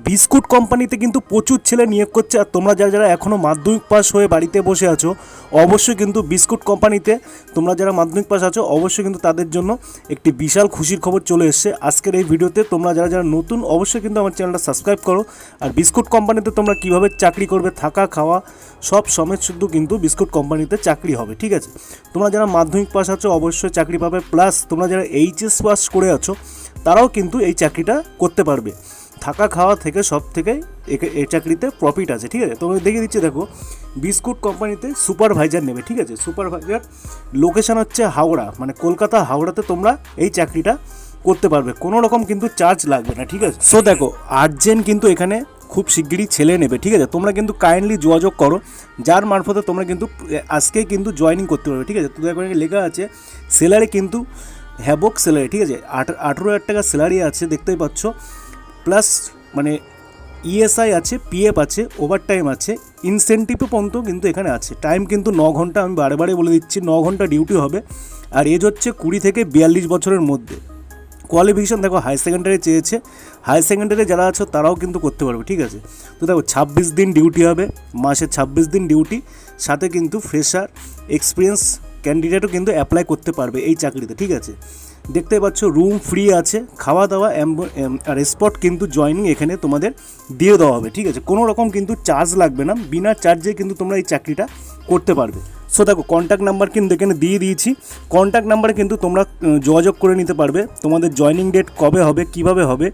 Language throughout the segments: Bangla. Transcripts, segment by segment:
বিস্কুট কোম্পানিতে কিন্তু প্রচুর ছেলে নিয়োগ করছে। আর তোমরা যারা যারা এখনও মাধ্যমিক পাস হয়ে বাড়িতে বসে আছো, অবশ্যই কিন্তু বিস্কুট কোম্পানিতে তোমরা যারা মাধ্যমিক পাস আছো অবশ্যই কিন্তু তাদের জন্য একটি বিশাল খুশির খবর চলে এসছে আজকের এই ভিডিওতে। তোমরা যারা যারা নতুন অবশ্যই কিন্তু আমার চ্যানেলটা সাবস্ক্রাইব করো। আর বিস্কুট কোম্পানিতে তোমরা কীভাবে চাকরি করবে, থাকা খাওয়া সব সমেত শুধু কিন্তু বিস্কুট কোম্পানিতে চাকরি হবে, ঠিক আছে। তোমরা যারা মাধ্যমিক পাস আছো অবশ্যই চাকরি পাবে, প্লাস তোমরা যারা এইচএস পাস করে আছো তারাও কিন্তু এই চাকরিটা করতে পারবে। থাকা খাওয়া থেকে সব থেকে এই চাকরিতে প্রফিট আছে, ঠিক আছে। তোমাকে দেখিয়ে দিচ্ছি, দেখো বিস্কুট কোম্পানিতে সুপারভাইজার নেবে, ঠিক আছে। সুপারভাইজার লোকেশান হচ্ছে হাওড়া, মানে কলকাতা হাওড়াতে তোমরা এই চাকরিটা করতে পারবে, কোনো রকম কিন্তু চার্জ লাগবে না, ঠিক আছে। সো দেখো আর্জেন্ট কিন্তু এখানে খুব শিগগিরই ছেলে নেবে, ঠিক আছে। তোমরা কিন্তু কাইন্ডলি যোগাযোগ করো, যার মারফতে তোমরা কিন্তু আজকেই কিন্তু জয়েনিং করতে পারবে, ঠিক আছে। তো দেখো এখানে লেখা আছে স্যালারি কিন্তু হ্যাবক স্যালারি, ঠিক আছে। 18,000 টাকা স্যালারি আছে দেখতেই পাচ্ছ, প্লাস মানে ইএসআই আছে, পিএফ আছে, ওভারটাইম আছে, ইনসেন্টিভও পর্যন্ত কিন্তু এখানে আছে। টাইম কিন্তু 9 ঘন্টা, আমি বারে বারে বলে দিচ্ছি 9 ঘন্টা ডিউটি হবে। আর এজ হচ্ছে 20 থেকে 42 বছরের মধ্যে। কোয়ালিফিকেশান দেখো হাই সেকেন্ডারি চেয়েছে, হাই সেকেন্ডারি যারা আছো তারাও কিন্তু করতে পারবে, ঠিক আছে। তো দেখো 26 দিন ডিউটি হবে, মাসে 26 দিন ডিউটি, সাথে কিন্তু ফ্রেশার এক্সপিরিয়েন্স ক্যান্ডিডেটও কিন্তু অ্যাপ্লাই করতে পারবে এই চাকরিতে, ঠিক আছে। দেখতেই পাচ্ছ রুম ফ্রি আছে, খাওয়া দাওয়া আর স্পট কিন্তু জয়েনিং এখানে তোমাদের দিয়ে দেওয়া হবে, ঠিক আছে। কোনো রকম কিন্তু চার্জ লাগবে না, বিনা চার্জে কিন্তু তোমরা এই চাকরিটা করতে পারবে। সো দেখো কন্ট্যাক্ট নাম্বার কিন্তু এখানে দিয়ে দিয়েছি, কন্ট্যাক্ট নাম্বারে কিন্তু তোমরা যোগাযোগ করে নিতে পারবে তোমাদের জয়েনিং ডেট কবে হবে, কিভাবে হবে,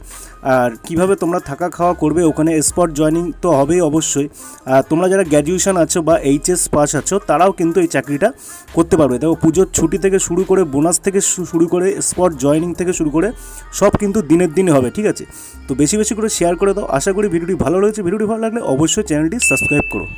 আর কিভাবে তোমরা থাকা খাওয়া করবে ওখানে। স্পট জয়েনিং তো হবেই অবশ্যই। আর তোমরা যারা গ্র্যাজুয়েশন আছো বা এইচএস পাস আছো তারাও কিন্তু এই চাকরিটা করতে পারবে। দেখো পুজোর ছুটি থেকে শুরু করে বোনাস থেকে শুরু করে স্পট জয়েনিং থেকে শুরু করে সব কিন্তু দিনের দিনে হবে, ঠিক আছে। তো বেশি বেশি করে শেয়ার করে দাও। আশা করি ভিডিওটি ভালো লেগেছে। ভিডিওটি ভালো লাগলে অবশ্যই চ্যানেলটি সাবস্ক্রাইব করো।